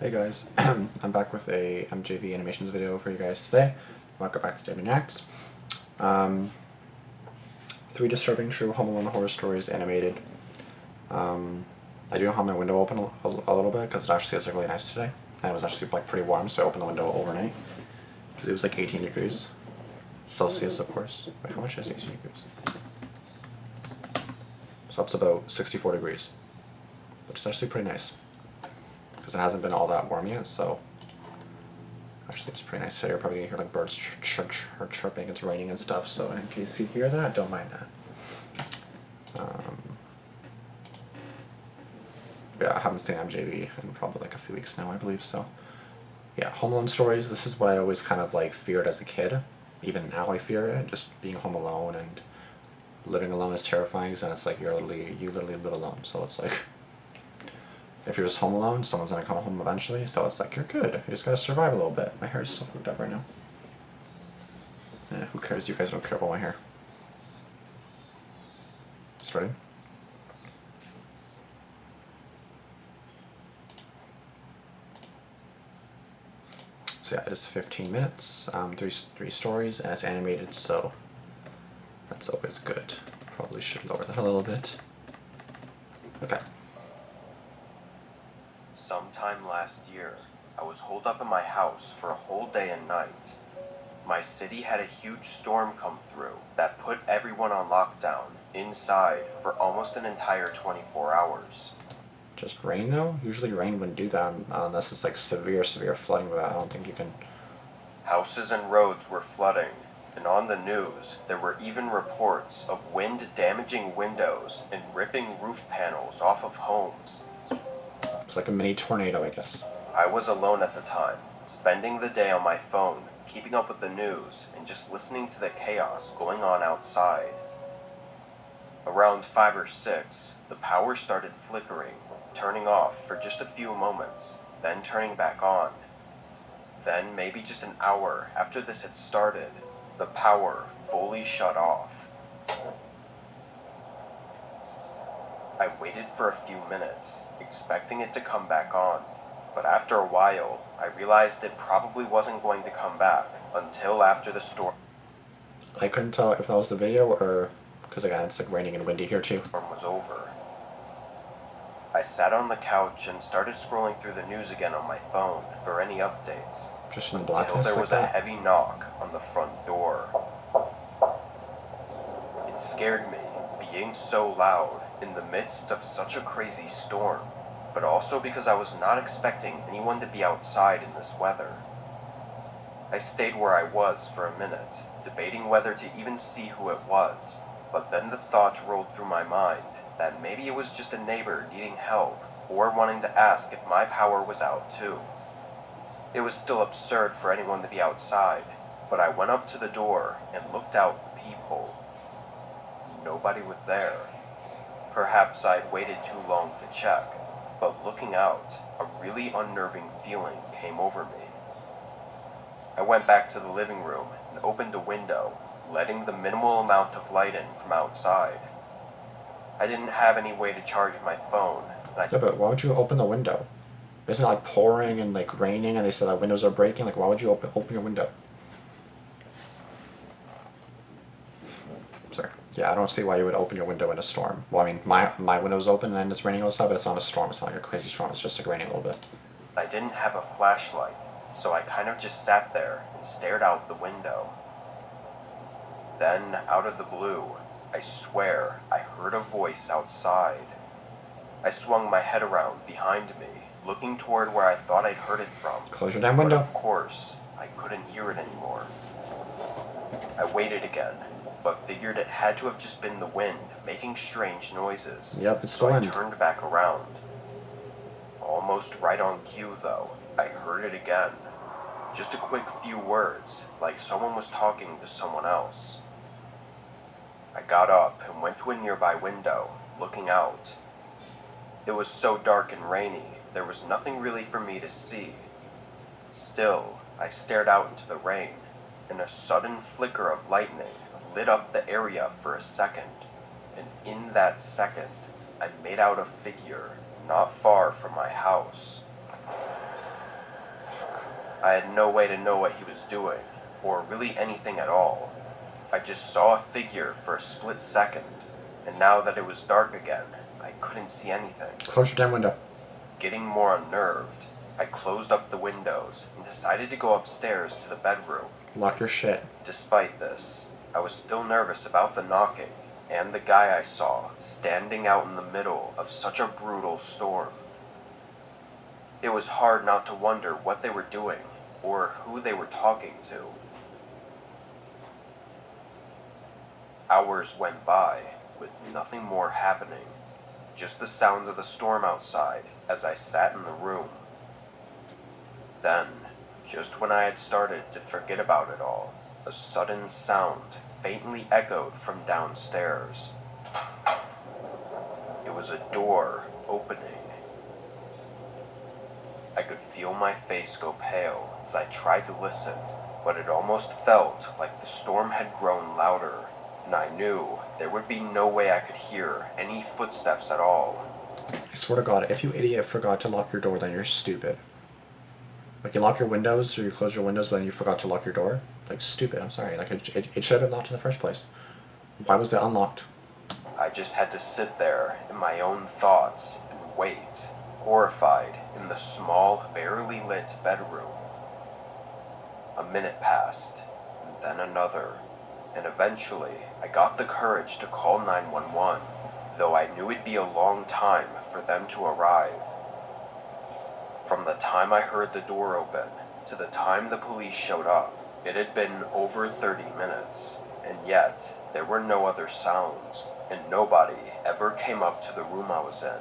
Hey guys, I'm back with a MJV animations video for you guys today. Welcome back to Damian Acts. 3 disturbing true Home Alone horror stories animated. I do have my window open a little bit because it actually is really nice today. And it was actually like pretty warm, so I opened the window overnight. Because it was like 18 degrees. Celsius, of course. Wait, how much is 18 degrees? So that's about 64 degrees. Which is actually pretty nice. Because it hasn't been all that warm yet, so actually it's pretty nice today. You're probably gonna hear like birds chirping. It's raining and stuff, so in case you hear that, don't mind that. Yeah, I haven't seen MJV in probably like a few weeks now, I believe, so yeah, Home Alone stories. This is what I always kind of like feared as a kid. Even now I fear it, just being home alone and living alone is terrifying, and it's like you literally live alone, so it's like if you're just home alone, someone's gonna come home eventually, so it's like, you're good. You just gotta survive a little bit. My hair's so hooked up right now. Yeah, who cares? You guys don't care about my hair. Starting. So yeah, it is 15 minutes, three stories, and it's animated, so that's always good. Probably should lower that a little bit. Okay. Sometime last year, I was holed up in my house for a whole day and night. My city had a huge storm come through that put everyone on lockdown inside for almost an entire 24 hours. Just rain though? Usually rain wouldn't do that unless it's like severe flooding, but I don't think you can. Houses and roads were flooding, and on the news, there were even reports of wind damaging windows and ripping roof panels off of homes. It's like a mini tornado, I guess. I was alone at the time, spending the day on my phone, keeping up with the news, and just listening to the chaos going on outside. Around 5 or 6, the power started flickering, turning off for just a few moments, then turning back on. Then, maybe just an hour after this had started, the power fully shut off. I waited for a few minutes, expecting it to come back on, but after a while, I realized it probably wasn't going to come back until after the storm. I couldn't tell if that was the video or, because again, it's like raining and windy here too. Was over. I sat on the couch and started scrolling through the news again on my phone for any updates. Just in the Until blackness there like was that? a heavy knock on the front door. It scared me, being so loud in the midst of such a crazy storm, but also because I was not expecting anyone to be outside in this weather. I stayed where I was for a minute, debating whether to even see who it was, but then the thought rolled through my mind that maybe it was just a neighbor needing help or wanting to ask if my power was out too. It was still absurd for anyone to be outside, but I went up to the door and looked out the peephole. Nobody was there. Perhaps I'd waited too long to check, but looking out, a really unnerving feeling came over me. I went back to the living room and opened a window, letting the minimal amount of light in from outside. I didn't have any way to charge my phone. Yeah, but why would you open the window? Isn't it like pouring and like raining and they said that windows are breaking? Like, why would you open your window? Sorry. Yeah, I don't see why you would open your window in a storm. Well, I mean, my window's open and it's raining outside, but it's not a storm. It's not like a crazy storm. It's just like raining a little bit. I didn't have a flashlight, so I kind of just sat there and stared out the window. Then, out of the blue, I swear I heard a voice outside. I swung my head around behind me, looking toward where I thought I'd heard it from. Close your damn window. But of course, I couldn't hear it anymore. I waited again, but figured it had to have just been the wind making strange noises. Yep, it's the so wind. I turned back around. Almost right on cue, though, I heard it again. Just a quick few words, like someone was talking to someone else. I got up and went to a nearby window, looking out. It was so dark and rainy, there was nothing really for me to see. Still, I stared out into the rain, and a sudden flicker of lightning lit up the area for a second, and in that second, I made out a figure not far from my house. I had no way to know what he was doing, or really anything at all. I just saw a figure for a split second, and now that it was dark again, I couldn't see anything. Close your damn window. Getting more unnerved, I closed up the windows and decided to go upstairs to the bedroom. Lock your shit. Despite this, I was still nervous about the knocking and the guy I saw standing out in the middle of such a brutal storm. It was hard not to wonder what they were doing or who they were talking to. Hours went by with nothing more happening, just the sounds of the storm outside as I sat in the room. Then, just when I had started to forget about it all, a sudden sound faintly echoed from downstairs. It was a door opening. I could feel my face go pale as I tried to listen, but it almost felt like the storm had grown louder, and I knew there would be no way I could hear any footsteps at all. I swear to God, if you idiot forgot to lock your door, then you're stupid. Like, you lock your windows or you close your windows, but then you forgot to lock your door? Like, stupid, I'm sorry. Like, it should have been locked in the first place. Why was it unlocked? I just had to sit there in my own thoughts and wait, horrified in the small, barely lit bedroom. A minute passed, and then another, and eventually I got the courage to call 911, though I knew it'd be a long time for them to arrive. From the time I heard the door open to the time the police showed up, it had been over 30 minutes, and yet there were no other sounds, and nobody ever came up to the room I was in.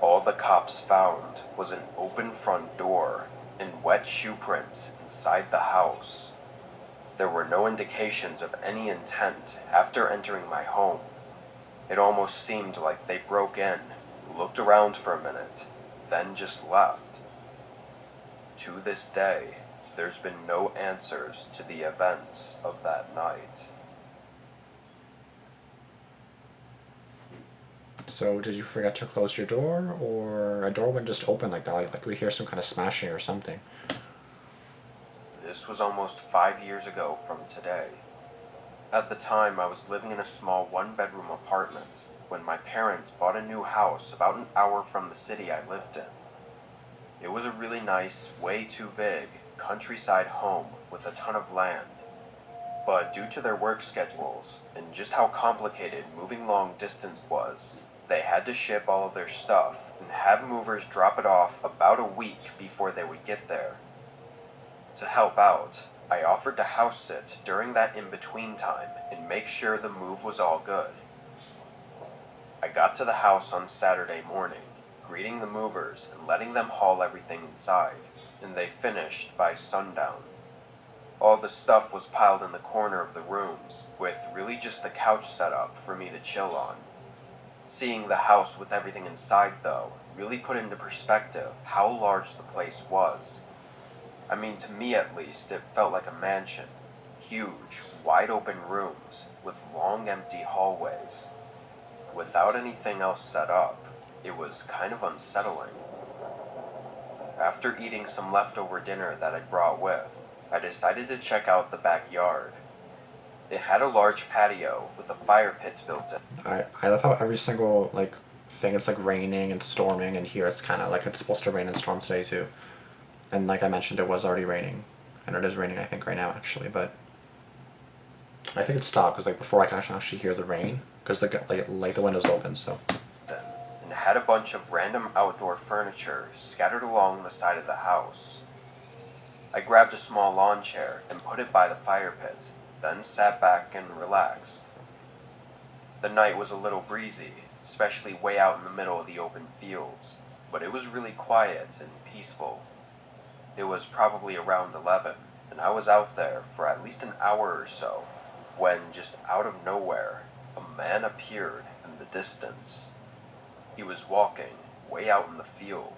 All the cops found was an open front door and wet shoe prints inside the house. There were no indications of any intent after entering my home. It almost seemed like they broke in, looked around for a minute, then just left. To this day, there's been no answers to the events of that night. So, did you forget to close your door, or a door wouldn't just open like that? Like we'd hear some kind of smashing or something. This was almost 5 years ago from today. At the time, I was living in a small one-bedroom apartment when my parents bought a new house about an hour from the city I lived in. It was a really nice, way too big, countryside home with a ton of land. But due to their work schedules and just how complicated moving long distance was, they had to ship all of their stuff and have movers drop it off about a week before they would get there. To help out, I offered to house sit during that in-between time and make sure the move was all good. I got to the house on Saturday morning, greeting the movers and letting them haul everything inside, and they finished by sundown. All the stuff was piled in the corner of the rooms, with really just the couch set up for me to chill on. Seeing the house with everything inside, though, really put into perspective how large the place was. I mean, to me at least, it felt like a mansion. Huge, wide-open rooms with long, empty hallways. Without anything else set up, it was kind of unsettling. After eating some leftover dinner that I brought with, I decided to check out the backyard. It had a large patio with a fire pit built in. I love how every single thing, it's like raining and storming, and here it's kind of like it's supposed to rain and storm today too. And like I mentioned, it was already raining, and it is raining I think right now actually, but I think it stopped because before I can actually hear the rain because the window's open. So. And had a bunch of random outdoor furniture scattered along the side of the house. I grabbed a small lawn chair and put it by the fire pit, then sat back and relaxed. The night was a little breezy, especially way out in the middle of the open fields, but it was really quiet and peaceful. It was probably around 11, and I was out there for at least an hour or so, when just out of nowhere, a man appeared in the distance. He was walking way out in the field.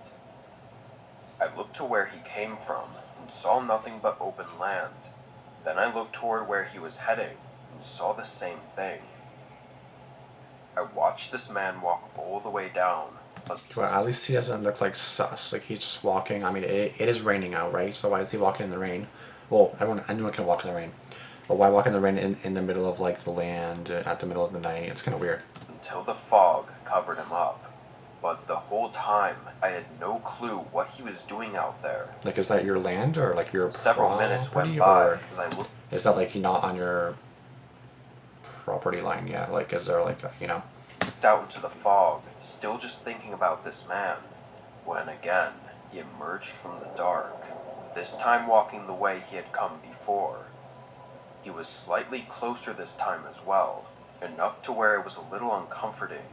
I looked to where he came from and saw nothing but open land. Then I looked toward where he was heading and saw the same thing. I watched this man walk all the way down Well, at least he doesn't look like sus. Like he's just walking. I mean, it is raining out, right? So why is he walking in the rain? Well, anyone can walk in the rain. But why walk in the rain in the middle of like the land at the middle of the night? It's kind of weird. Until the fog covered him up. But the whole time, I had no clue what he was doing out there. Like, is that your land or like your Several minutes went property, by or as I looked is that like not on your property line yet? Like, is there like out into the fog, still just thinking about this man, when again he emerged from the dark, this time walking the way he had come before. He was slightly closer this time as well, enough to where it was a little uncomforting.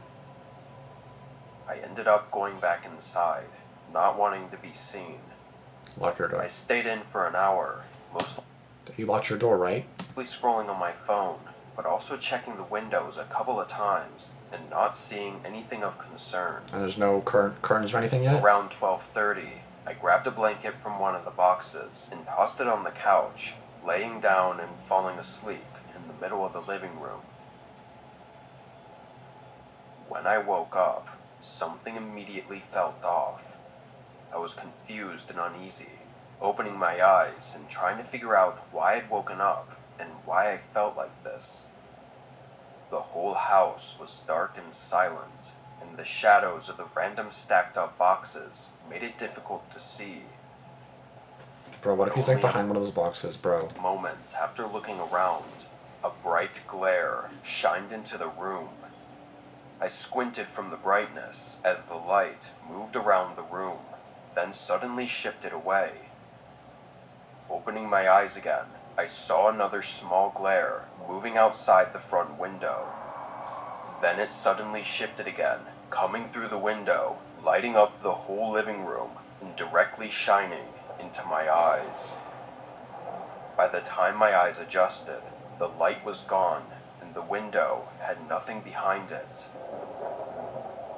I ended up going back inside, not wanting to be seen. lock your door? I stayed in for an hour, mostly You locked your door, right? scrolling on my phone, but also checking the windows a couple of times and not seeing anything of concern. And there's no curtains or anything yet? Around 12:30, I grabbed a blanket from one of the boxes and tossed it on the couch, laying down and falling asleep in the middle of the living room. When I woke up, something immediately felt off. I was confused and uneasy, opening my eyes and trying to figure out why I'd woken up and why I felt like this. The whole house was dark and silent, and the shadows of the random stacked up boxes made it difficult to see. Bro, what if he's like behind one of those boxes, bro? Moments after looking around, a bright glare shined into the room. I squinted from the brightness as the light moved around the room, then suddenly shifted away. Opening my eyes again, I saw another small glare moving outside the front window. Then it suddenly shifted again, coming through the window, lighting up the whole living room and directly shining into my eyes. By the time my eyes adjusted, the light was gone and the window had nothing behind it.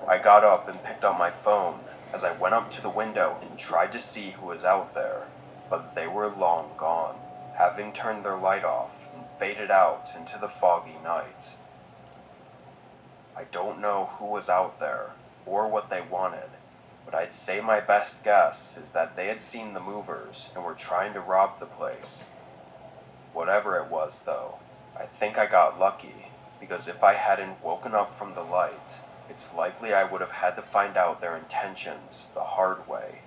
I got up and picked up my phone as I went up to the window and tried to see who was out there, but they were long gone, having turned their light off and faded out into the foggy night. I don't know who was out there or what they wanted, but I'd say my best guess is that they had seen the movers and were trying to rob the place. Whatever it was, though, I think I got lucky, because if I hadn't woken up from the light, it's likely I would have had to find out their intentions the hard way.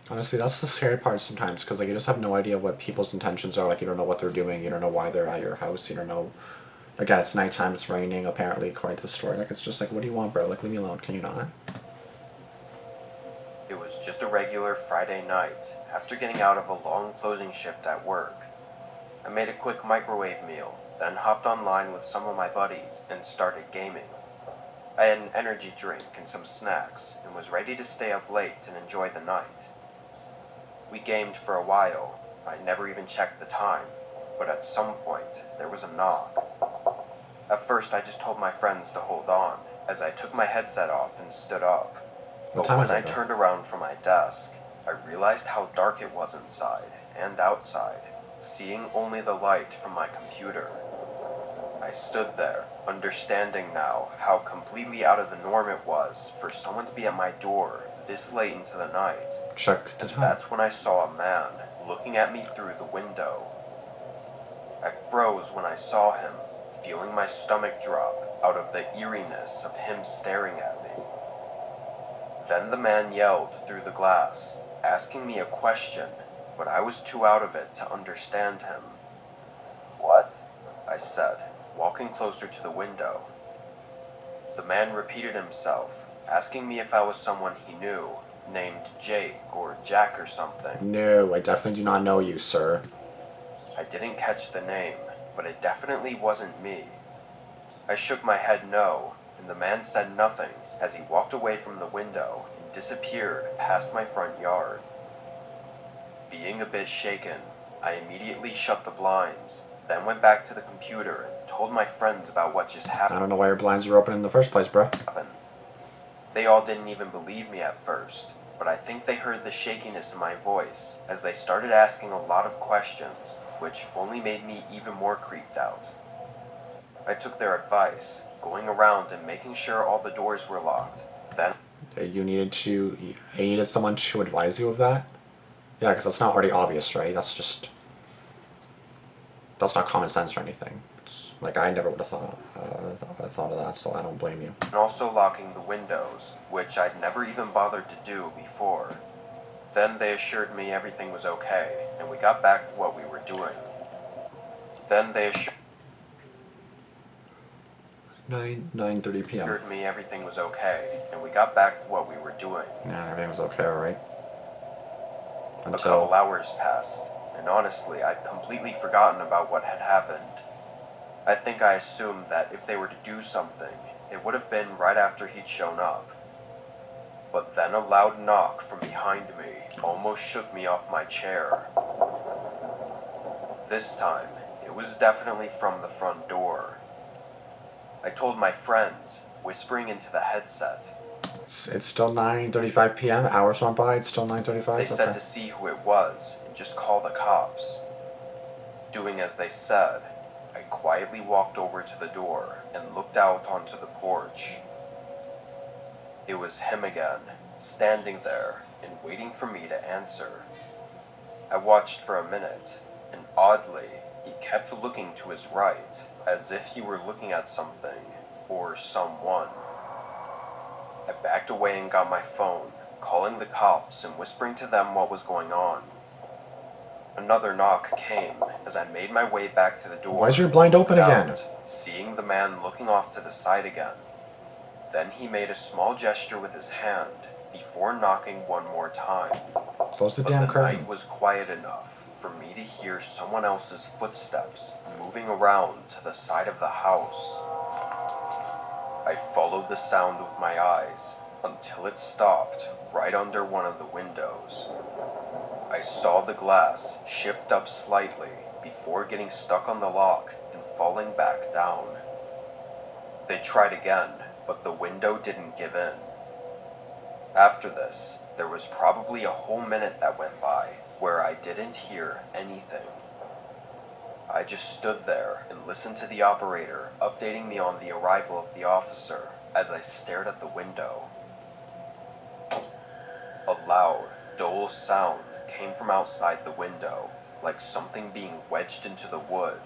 Honestly, that's the scary part sometimes, because like you just have no idea what people's intentions are. Like you don't know what they're doing. You don't know why they're at your house. You don't know. Again, it's nighttime. It's raining. Apparently, according to the story, like it's just like, what do you want, bro? Like leave me alone. Can you not? It was just a regular Friday night, after getting out of a long closing shift at work. I made a quick microwave meal, then hopped online with some of my buddies and started gaming. I had an energy drink and some snacks, and was ready to stay up late and enjoy the night. We gamed for a while. I never even checked the time, but at some point, there was a knock. At first, I just told my friends to hold on, as I took my headset off and stood up. But when I turned around from my desk, I realized how dark it was inside and outside, seeing only the light from my computer. I stood there, understanding now how completely out of the norm it was for someone to be at my door this late into the night. Check the time. That's when I saw a man looking at me through the window. I froze when I saw him, feeling my stomach drop out of the eeriness of him staring at me. Then the man yelled through the glass, asking me a question, but I was too out of it to understand him. "What?" I said, walking closer to the window. The man repeated himself, asking me if I was someone he knew, named Jake or Jack or something. No, I definitely do not know you, sir. I didn't catch the name, but it definitely wasn't me. I shook my head no, and the man said nothing as he walked away from the window and disappeared past my front yard. Being a bit shaken, I immediately shut the blinds, then went back to the computer and told my friends about what just happened. I don't know why your blinds were open in the first place, bro. They all didn't even believe me at first, but I think they heard the shakiness in my voice as they started asking a lot of questions, which only made me even more creeped out. I took their advice, going around and making sure all the doors were locked. Then You needed someone to advise you of that? Yeah, because that's not already obvious, right? That's not common sense or anything. It's like, I never would have thought of that, so I don't blame you. and also locking the windows, which I'd never even bothered to do before. Then they assured me everything was okay, and we got back to what we were doing. Then they assured 9:30 p.m. me everything was okay, and we got back to what we were doing. Yeah, everything was okay, alright. A couple hours passed, and honestly, I'd completely forgotten about what had happened. I think I assumed that if they were to do something, it would have been right after he'd shown up. But then a loud knock from behind me almost shook me off my chair. This time, it was definitely from the front door. I told my friends, whispering into the headset. It's still 9:35 p.m. Hours went by. It's still 9:35. They said to see who it was and just call the cops. Doing as they said, I quietly walked over to the door and looked out onto the porch. It was him again, standing there and waiting for me to answer. I watched for a minute, and oddly, he kept looking to his right, as if he were looking at something or someone. I backed away and got my phone, calling the cops and whispering to them what was going on. Another knock came as I made my way back to the door. Why is your blind open again? Seeing the man looking off to the side again. Then he made a small gesture with his hand before knocking one more time. Close the But damn the curtain. night was quiet enough for me to hear someone else's footsteps moving around to the side of the house. I followed the sound with my eyes until it stopped right under one of the windows. I saw the glass shift up slightly before getting stuck on the lock and falling back down. They tried again, but the window didn't give in. After this, there was probably a whole minute that went by where I didn't hear anything. I just stood there and listened to the operator updating me on the arrival of the officer as I stared at the window. A loud, dull sound came from outside the window, like something being wedged into the wood.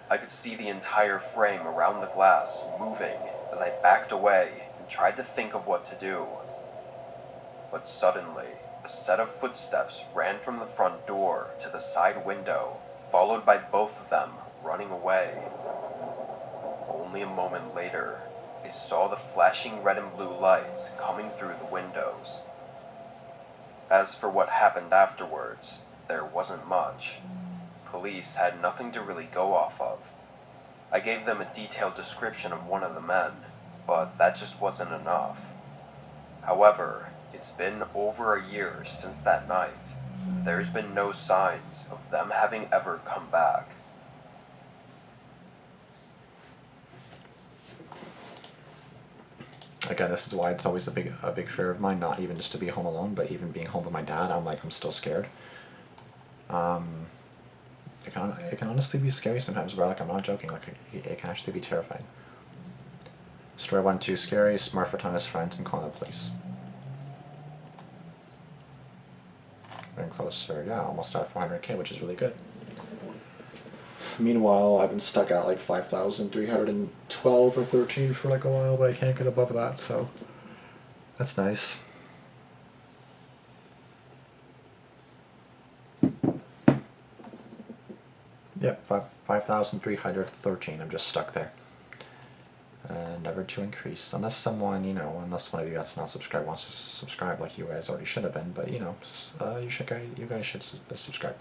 I could see the entire frame around the glass moving as I backed away and tried to think of what to do. But suddenly, a set of footsteps ran from the front door to the side window, followed by both of them running away. Only a moment later, I saw the flashing red and blue lights coming through the windows. As for what happened afterwards, there wasn't much. Police had nothing to really go off of. I gave them a detailed description of one of the men, but that just wasn't enough. However, it's been over a year since that night. There's been no signs of them having ever come back. Again, this is why it's always a big fear of mine, not even just to be home alone, but even being home with my dad, I'm still scared. It can honestly be scary sometimes, bro. Like, I'm not joking. Like, it can actually be terrifying. Story 1, too scary. Smart for telling his friends and calling the police. Getting closer. Yeah, almost at 400k, which is really good. Meanwhile, I've been stuck at like 5,312 or 13 for like a while, but I can't get above that, so that's nice. Yep, 5,313. I'm just stuck there. Never to increase, unless someone, unless one of you that's not subscribed wants to subscribe, like you guys already should have been, but you guys should subscribe.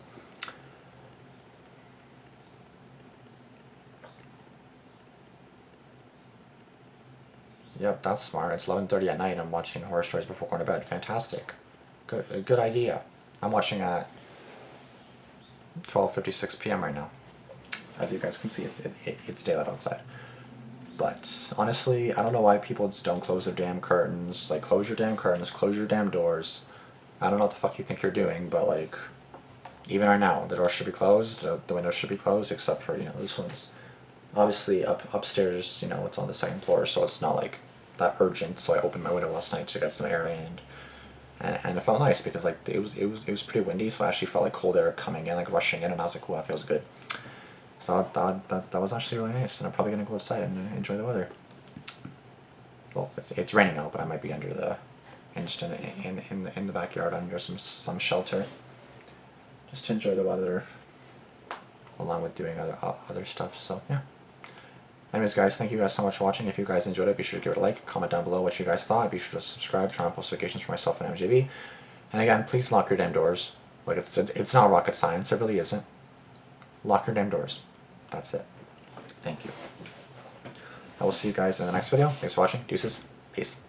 Yep, that's smart. It's 11:30 at night. I'm watching horror stories before going to bed. Fantastic. Good idea. I'm watching at 12:56 p.m. right now. As you guys can see, it's daylight outside. But honestly, I don't know why people just don't close their damn curtains. Like, close your damn curtains, close your damn doors. I don't know what the fuck you think you're doing, but like, even right now, the doors should be closed, the windows should be closed, except for, this one's Obviously, upstairs, it's on the second floor, so it's not like that urgent. So I opened my window last night to get some air in, and it felt nice because like it was pretty windy, so I actually felt like cold air coming in, like rushing in, and I was like, "Wow, that feels good." So I thought that was actually really nice, and I'm probably gonna go outside and enjoy the weather. Well, it's raining out, but I might be under just in the backyard under some shelter, just to enjoy the weather, along with doing other stuff. So yeah. Anyways, guys, thank you guys so much for watching. If you guys enjoyed it, be sure to give it a like, comment down below what you guys thought. Be sure to subscribe, turn on post notifications for myself and MJV. And again, please lock your damn doors. Like it's not rocket science. It really isn't. Lock your damn doors. That's it. Thank you. I will see you guys in the next video. Thanks for watching. Deuces. Peace.